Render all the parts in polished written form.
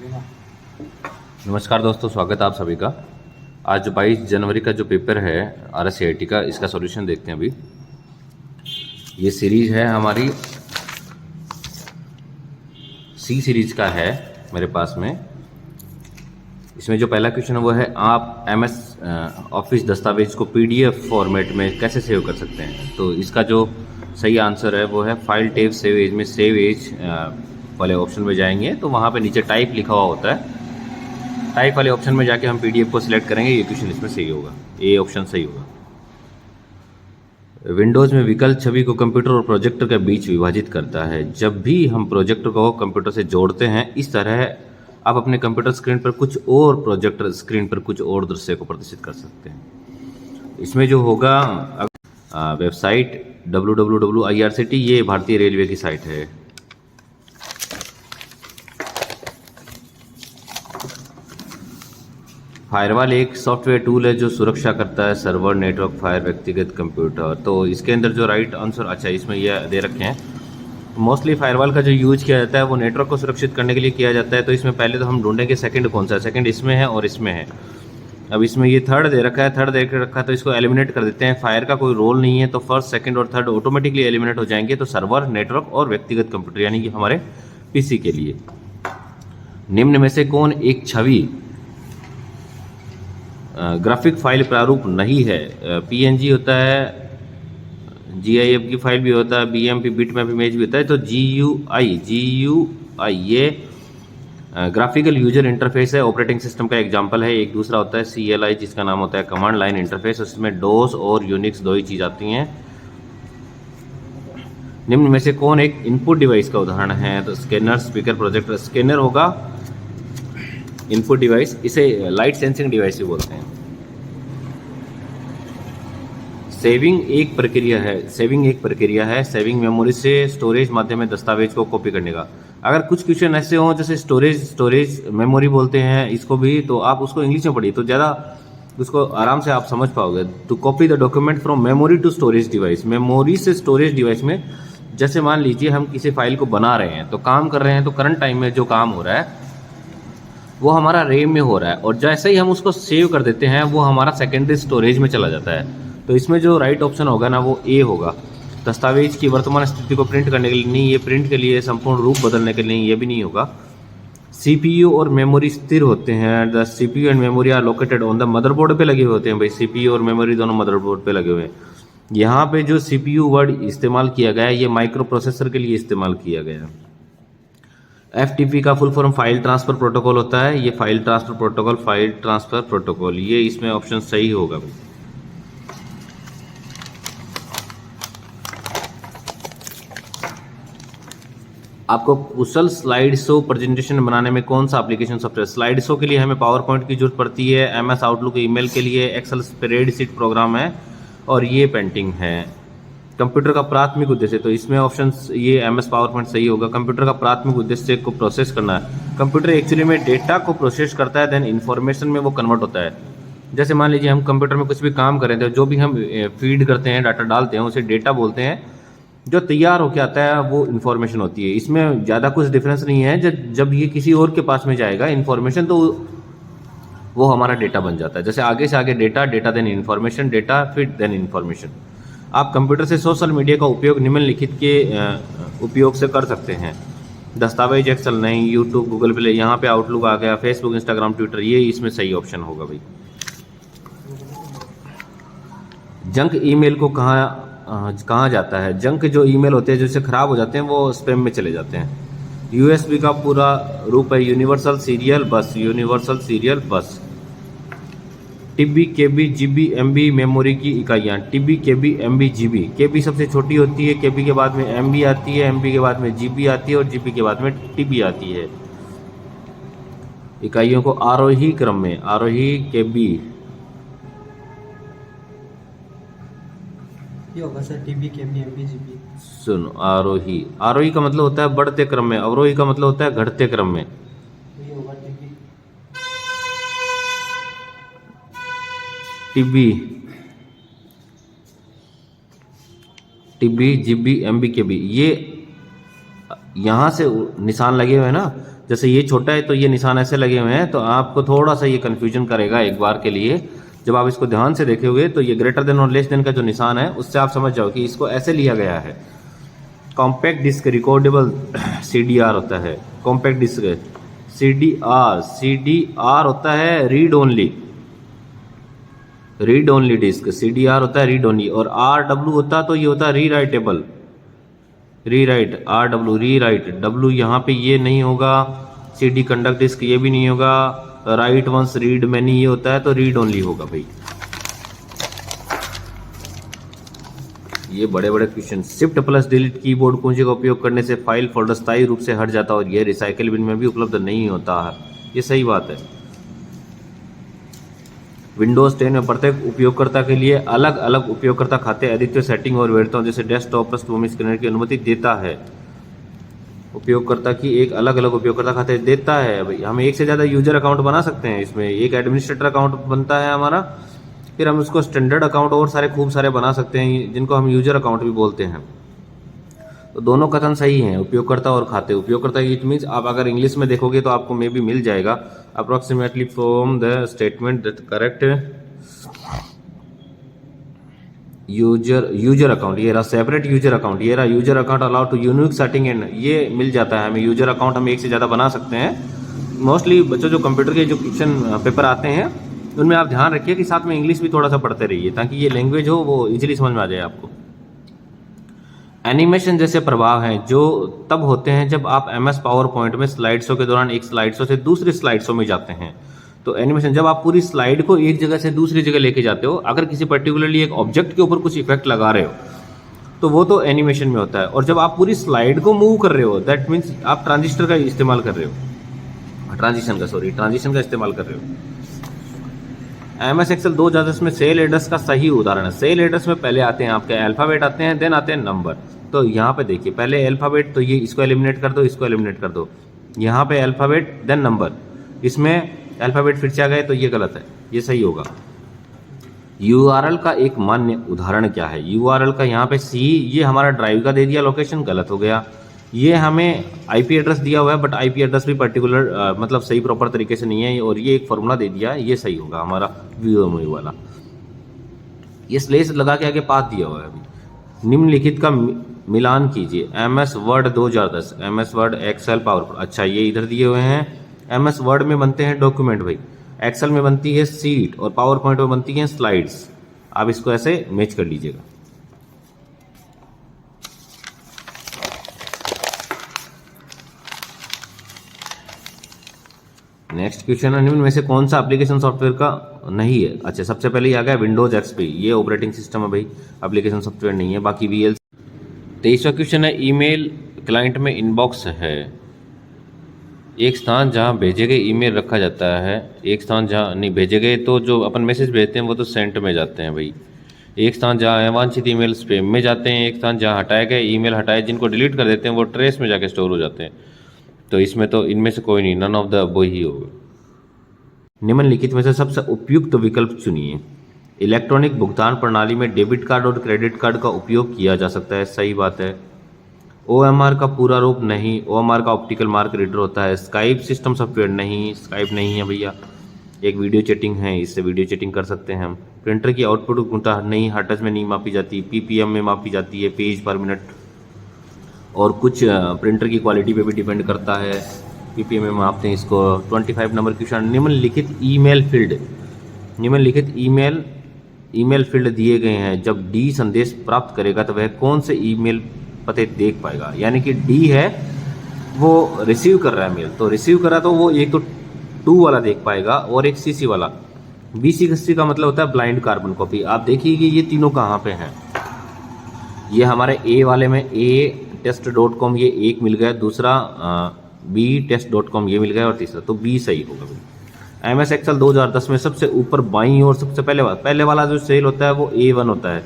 नमस्कार दोस्तों, स्वागत है आप सभी का। आज 22 जनवरी का जो पेपर है RSCIT का, इसका सॉल्यूशन देखते हैं। अभी ये सीरीज है हमारी, सी सीरीज का है मेरे पास में। इसमें जो पहला क्वेश्चन है वो है, आप MS ऑफिस दस्तावेज को PDF फॉर्मेट में कैसे सेव कर सकते हैं। तो इसका जो सही आंसर है वो है फाइल टैब सेव एज में सेव एज वाले ऑप्शन में जाएंगे तो वहाँ पे नीचे टाइप लिखा हुआ होता है। टाइप वाले ऑप्शन में जाके हम PDF को सिलेक्ट करेंगे। ये क्वेश्चन इसमें सही होगा, ये ऑप्शन सही होगा। विंडोज़ में विकल्प छवि को कंप्यूटर और प्रोजेक्टर के बीच विभाजित करता है। जब भी हम प्रोजेक्टर को कंप्यूटर से जोड़ते हैं, इस तरह आप अपने कंप्यूटर स्क्रीन पर कुछ और, प्रोजेक्टर स्क्रीन पर कुछ और दृश्य को प्रदर्शित कर सकते हैं। इसमें जो होगा वेबसाइट www.irct, ये भारतीय रेलवे की साइट है। फायरवॉल एक सॉफ्टवेयर टूल है जो सुरक्षा करता है सर्वर, नेटवर्क, फायर, व्यक्तिगत कंप्यूटर। तो इसके अंदर जो राइट आंसर, अच्छा इसमें यह दे रखे हैं। मोस्टली फायरवॉल का जो यूज किया जाता है वो नेटवर्क को सुरक्षित करने के लिए किया जाता है। तो इसमें पहले तो हम ढूंढेंगे सेकंड कौन सा है। सेकंड इसमें है और इसमें है। अब इसमें ये थर्ड दे रखा है, थर्ड दे रखा है तो इसको एलिमिनेट कर देते हैं। फायर का कोई रोल नहीं है तो फर्स्ट, सेकंड और थर्ड ऑटोमेटिकली एलिमिनेट हो जाएंगे। तो सर्वर, नेटवर्क और व्यक्तिगत कंप्यूटर, यानी कि हमारे PC के लिए। निम्न में से कौन एक छवि ग्राफिक फाइल प्रारूप नहीं है। PNG होता है, GIF की फाइल भी होता है, BMP बिटमैप इमेज भी होता है। तो GUI ये ग्राफिकल यूजर इंटरफेस है, ऑपरेटिंग सिस्टम का एग्जांपल है। एक दूसरा होता है CLI, जिसका नाम होता है कमांड लाइन इंटरफेस। उसमें DOS और यूनिक्स दो ही चीज़ आती हैं। निम्न में से कौन एक इनपुट डिवाइस का उदाहरण है। तो स्कैनर, स्पीकर, प्रोजेक्टर। स्कैनर होगा इनपुट डिवाइस, इसे लाइट सेंसिंग डिवाइस भी बोलते हैं। सेविंग एक प्रक्रिया है, सेविंग एक प्रक्रिया है। सेविंग मेमोरी से स्टोरेज माध्यम में दस्तावेज को कॉपी करने का। अगर कुछ क्वेश्चन ऐसे हों जैसे स्टोरेज मेमोरी बोलते हैं इसको भी, तो आप उसको इंग्लिश में पढ़िए तो ज़्यादा उसको आराम से आप समझ पाओगे। To copy the document from memory to storage device. Memory से स्टोरेज डिवाइस में, जैसे मान लीजिए हम किसी फाइल को बना रहे हैं, तो काम कर रहे हैं, तो करंट टाइम में जो काम हो रहा है वो हमारा रैम में हो रहा है, और जैसे ही हम उसको सेव कर देते हैं वो हमारा सेकेंडरी स्टोरेज में चला जाता है। तो इसमें जो राइट ऑप्शन होगा ना वो A होगा। दस्तावेज की वर्तमान स्थिति को प्रिंट करने के लिए नहीं, ये प्रिंट के लिए, संपूर्ण रूप बदलने के लिए ये भी नहीं होगा। CPU और मेमोरी स्थिर होते हैं। The CPU and memory are located on the motherboard पे लगे होते हैं। भाई CPU और मेमोरी दोनों मदरबोर्ड पे लगे हुए हैं। यहाँ पे जो CPU वर्ड इस्तेमाल किया गया है ये माइक्रो प्रोसेसर के लिए इस्तेमाल किया गया है। FTP का full form file transfer protocol होता है। ये file transfer protocol, file transfer protocol, ये इसमें ऑप्शन सही होगा भाई। आपको कुशल स्लाइड शो प्रेजेंटेशन बनाने में कौन सा एप्लीकेशन सॉफ्टवेयर। स्लाइड शो के लिए हमें पावर पॉइंट की जरूरत पड़ती है। MS आउटलुक ईमेल के लिए एक्सेल स्प्रेडशीट प्रोग्राम है, और ये पेंटिंग है। कंप्यूटर का प्राथमिक उद्देश्य, तो इसमें ऑप्शन ये MS पावर पॉइंट सही होगा। कंप्यूटर का प्राथमिक उद्देश्य को प्रोसेस करना है। कंप्यूटर एक्चुअली में डेटा को प्रोसेस करता है, देन इन्फॉर्मेशन में वो कन्वर्ट होता है। जैसे मान लीजिए हम कंप्यूटर में कुछ भी काम करें तो जो भी हम फीड करते हैं, डाटा डालते हैं, उसे डेटा बोलते हैं। जो तैयार होकर आता है वो इन्फॉर्मेशन होती है। इसमें ज़्यादा कुछ डिफरेंस नहीं है। जब ये किसी और के पास में जाएगा इन्फॉर्मेशन, तो वो हमारा डेटा बन जाता है। जैसे आगे से आगे data, data then information, data फिर देन इन्फॉर्मेशन। आप कंप्यूटर से सोशल मीडिया का उपयोग निम्नलिखित के उपयोग से कर सकते हैं। दस्तावेज, एक्सेल नहीं, यूट्यूब, गूगल प्ले, यहाँ पे आउटलुक आ गया, फेसबुक, इंस्टाग्राम, ट्विटर, ये इसमें सही ऑप्शन होगा भाई। जंक ईमेल को कहाँ जाता है। जंक जो ईमेल होते हैं जो इससे खराब हो जाते हैं वो स्पैम में चले जाते हैं। USB का पूरा रूप है यूनिवर्सल सीरियल बस, यूनिवर्सल सीरियल बस। TB, KB, GB, MB memory की इकाइयाँ। TB, KB, MB, GB। KB सबसे छोटी होती है, KB के बाद में MB आती है, MB के बाद में GB आती है, और GB के बाद में TB आती है। इकाइयों को आरोही क्रम में, आरोही KB ये होगा sir, TB, KB, MB, GB। सुनो, आरोही, आरोही का मतलब होता है बढ़ते क्रम में, अवरोही का मतलब होता है घटते क्रम में। ये होगा TB, GB, MB, KB, ये यहाँ से निशान लगे हुए हैं ना, जैसे ये छोटा है तो ये निशान ऐसे लगे हुए हैं, तो आपको थोड़ा सा ये कन्फ्यूजन करेगा एक बार के लिए। जब आप इसको ध्यान से देखोगे तो ये ग्रेटर देन और लेस देन का जो निशान है उससे आप समझ जाओ कि इसको ऐसे लिया गया है। कॉम्पैक्ट डिस्क रिकॉर्डेबल CDR होता है। कॉम्पैक्ट डिस्क CDR होता है रीड ओनली डिस्क। CDR होता है रीड ओनली, और RW होता तो ये होता है rewritable, rewrite RW rewrite. W यहाँ पे ये नहीं होगा। CD कंडक्ट डिस्क ये भी नहीं होगा। राइट वंस रीड मैनी ये होता है तो रीड ओनली होगा भाई। ये बड़े बड़े question. Shift plus delete keyboard कुंजी का उपयोग करने से फाइल फोल्डर स्थायी रूप से हट जाता है और यह रिसाइकिल बिन में भी उपलब्ध नहीं होता है। ये सही बात है। विंडोज 10 में प्रत्येक उपयोगकर्ता के लिए अलग अलग उपयोगकर्ता खाते अद्वितीय सेटिंग और वैधताओं जैसे डेस्कटॉप पृष्ठभूमि स्कैनर की अनुमति देता है। उपयोगकर्ता की एक अलग अलग उपयोगकर्ता खाते देता है भाई। हम एक से ज़्यादा यूजर अकाउंट बना सकते हैं। इसमें एक एडमिनिस्ट्रेटर अकाउंट बनता है हमारा, फिर हम उसको स्टैंडर्ड अकाउंट और सारे खूब सारे बना सकते हैं जिनको हम यूजर अकाउंट भी बोलते हैं। तो दोनों कथन सही हैं, उपयोगकर्ता और खाते। उपयोगकर्ता इट मीन्स आप अगर इंग्लिश में देखोगे तो आपको मे भी मिल जाएगा approximately from the statement that correct user account. ये रहा सेपरेट यूजर अकाउंट, ये रहा user account allow to unique setting and ये मिल जाता है हमें। यूजर अकाउंट हम एक से ज़्यादा बना सकते हैं। मोस्टली बच्चों जो कंप्यूटर के जो क्वेश्चन पेपर आते हैं उनमें आप ध्यान रखिए कि साथ में इंग्लिश भी थोड़ा सा पढ़ते रहिए ताकि ये लैंग्वेज हो वो इजीली समझ में आ जाए आपको। एनिमेशन जैसे प्रभाव हैं जो तब होते हैं जब आप MS पावर पॉइंट में स्लाइड शो के दौरान एक स्लाइड शो से दूसरी स्लाइड शो में जाते हैं। तो एनिमेशन जब आप पूरी स्लाइड को एक जगह से दूसरी जगह लेके जाते हो, अगर किसी पर्टिकुलरली एक ऑब्जेक्ट के ऊपर कुछ इफेक्ट लगा रहे हो तो वो तो एनिमेशन में होता है। और जब आप पूरी स्लाइड को मूव कर रहे हो दैट मीन्स आप ट्रांजिस्टर का इस्तेमाल कर रहे हो, ट्रांजिशन का इस्तेमाल कर रहे हो। MS Excel 2010 में सेल एड्रेस का सही उदाहरण है। सेल एड्रेस में पहले आते हैं आपके अल्फ़ाबेट आते हैं, देन आते हैं नंबर। तो यहाँ पे देखिए पहले अल्फ़ाबेट, तो ये इसको एलिमिनेट कर दो, इसको एलिमिनेट कर दो। यहाँ पे अल्फ़ाबेट देन नंबर, इसमें अल्फ़ाबेट फिर से आ गए तो ये गलत है, ये सही होगा। URL का एक मान्य उदाहरण क्या है? URL का यहाँ पे C ये हमारा ड्राइव का दे दिया लोकेशन, गलत हो गया। ये हमें IP एड्रेस दिया हुआ है बट IP एड्रेस भी पर्टिकुलर मतलब सही प्रॉपर तरीके से नहीं है, और ये एक फॉर्मूला दे दिया है, ये सही होगा हमारा VMI वाला। ये स्लेश लगा के आगे पाथ दिया हुआ है। अभी निम्नलिखित का मिलान कीजिए। MS Word 2010, MS Word Excel Power, अच्छा ये इधर दिए हुए हैं। MS वर्ड में बनते हैं डॉक्यूमेंट भाई, एक्सेल में बनती है सीट और पावर पॉइंट में बनती हैं स्लाइड्स। आप इसको ऐसे मैच कर लीजिएगा। नेक्स्ट क्वेश्चन है, निम्न में से कौन सा एप्लीकेशन सॉफ्टवेयर का नहीं है? अच्छा सबसे पहले ही आ गया विंडोज XP, ये ऑपरेटिंग सिस्टम है भाई, एप्लीकेशन सॉफ्टवेयर नहीं है। बाकी VLC। 23वां क्वेश्चन है, ईमेल क्लाइंट में इनबॉक्स है, एक स्थान जहां भेजे गए ईमेल रखा जाता है, एक स्थान जहां नहीं भेजे गए तो जो अपन मैसेज भेजते हैं वो तो सेंट में जाते हैं भाई। एक स्थान जहां अवांछित ईमेल स्पैम में जाते हैं, एक स्थान जहां हटाए गए ईमेल हटाए जिनको डिलीट कर देते हैं वो ट्रेस में जाके स्टोर हो जाते हैं। तो इसमें तो इनमें से कोई नहीं, नन ऑफ द अबव ही होगा। निम्नलिखित में से सबसे उपयुक्त विकल्प चुनिए। इलेक्ट्रॉनिक भुगतान प्रणाली में डेबिट कार्ड और क्रेडिट कार्ड का उपयोग किया जा सकता है, सही बात है। OMR का पूरा रूप नहीं, OMR का ऑप्टिकल मार्क रीडर होता है। स्काइप सिस्टम सॉफ्टवेयर नहीं, स्काइप नहीं है भैया। एक वीडियो चैटिंग है, इससे वीडियो चैटिंग कर सकते हैं हम। प्रिंटर की आउटपुट गुणवत्ता नहीं, हर्ट्ज में नहीं मापी जाती, PPM में मापी जाती है, पेज पर मिनट, और कुछ प्रिंटर की क्वालिटी पे भी डिपेंड करता है, PPM में मापते हैं इसको। 25 नंबर क्वेश्चन, निम्नलिखित ईमेल फील्ड दिए गए हैं, जब D संदेश प्राप्त करेगा तो वह कौन से ईमेल पते देख पाएगा? यानी कि D है वो रिसीव कर रहा है मेल, तो रिसीव कर रहा तो वो एक तो 2 वाला देख पाएगा और एक CC वाला। BC का मतलब होता है ब्लाइंड कार्बन कॉपी। आप देखिए कि ये तीनों कहाँ पे हैं। ये हमारे A वाले में atest.com ये एक मिल गया, दूसरा btest.com ये मिल गया, और तीसरा तो B सही होगा। MS Excel 2010 में सबसे ऊपर बाईं ओर सबसे पहले वाला जो सेल होता है वो A1 होता है।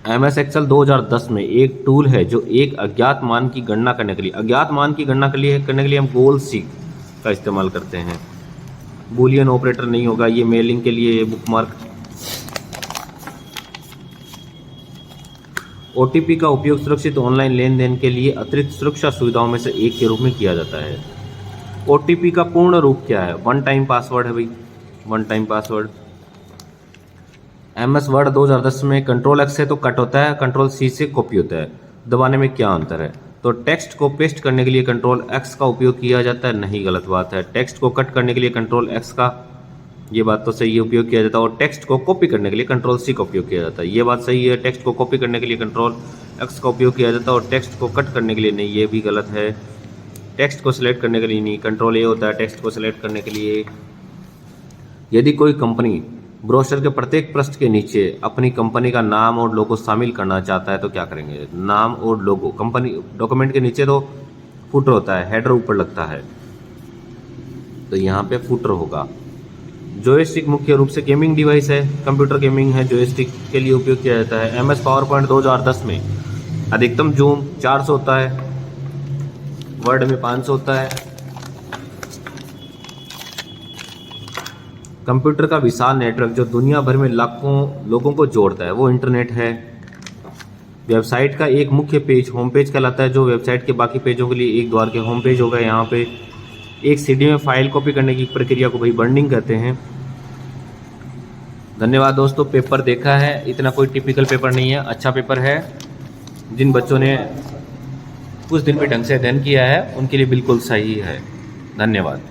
MS Excel 2010 में एक टूल है जो एक अज्ञात मान की गणना करने के लिए हम गोल सीक का इस्तेमाल करते हैं। बूलियन ऑपरेटर नहीं होगा, ये मेलिंग के लिए बुकमार्क। OTP का उपयोग सुरक्षित ऑनलाइन लेन देन के लिए अतिरिक्त सुरक्षा सुविधाओं में से एक के रूप में किया जाता है। OTP का पूर्ण रूप क्या है? वन टाइम पासवर्ड है भाई, one time password. MS Word 2010 में कंट्रोल X से तो कट होता है, कंट्रोल C से कॉपी होता है, दबाने में क्या अंतर है? तो टेक्स्ट को पेस्ट करने के लिए कंट्रोल X का उपयोग किया जाता है, नहीं, गलत बात है। टेक्स्ट को कट करने के लिए कंट्रोल X का, ये बात तो सही है, उपयोग किया जाता है। और टेक्स्ट को कॉपी करने के लिए कंट्रोल C का उपयोग किया जाता है, ये बात सही है। टेक्स्ट को कॉपी करने के लिए कंट्रोल X का उपयोग किया जाता है और टेक्स्ट को कट करने के लिए नहीं, ये भी गलत है। टेक्स्ट को सिलेक्ट करने के लिए नहीं, कंट्रोल A होता है टेक्स्ट को सिलेक्ट करने के लिए। यदि कोई कंपनी ब्रोशर के प्रत्येक पृष्ठ के नीचे अपनी कंपनी का नाम और लोगो शामिल करना चाहता है तो क्या करेंगे? नाम और लोगो, कंपनी डॉक्यूमेंट के नीचे तो फुटर होता है, हेडर ऊपर लगता है, तो यहाँ पे फुटर होगा। जॉयस्टिक मुख्य रूप से गेमिंग डिवाइस है, कंप्यूटर गेमिंग है, जॉयस्टिक के लिए उपयोग किया जाता है। MS पावरपॉइंट 2010 में अधिकतम जूम 400 होता है, वर्ड में 500 होता है। कंप्यूटर का विशाल नेटवर्क जो दुनिया भर में लाखों लोगों को जोड़ता है वो इंटरनेट है। वेबसाइट का एक मुख्य पेज होम पेज कहलाता है, जो वेबसाइट के बाकी पेजों के लिए एक द्वार के होम पेज होगा। यहाँ पे एक CD में फाइल कॉपी करने की प्रक्रिया को भाई बर्निंग कहते हैं। धन्यवाद दोस्तों, पेपर देखा है, इतना कोई टिपिकल पेपर नहीं है, अच्छा पेपर है। जिन बच्चों ने कुछ दिन पे ढंग से अध्ययन किया है उनके लिए बिल्कुल सही है। धन्यवाद।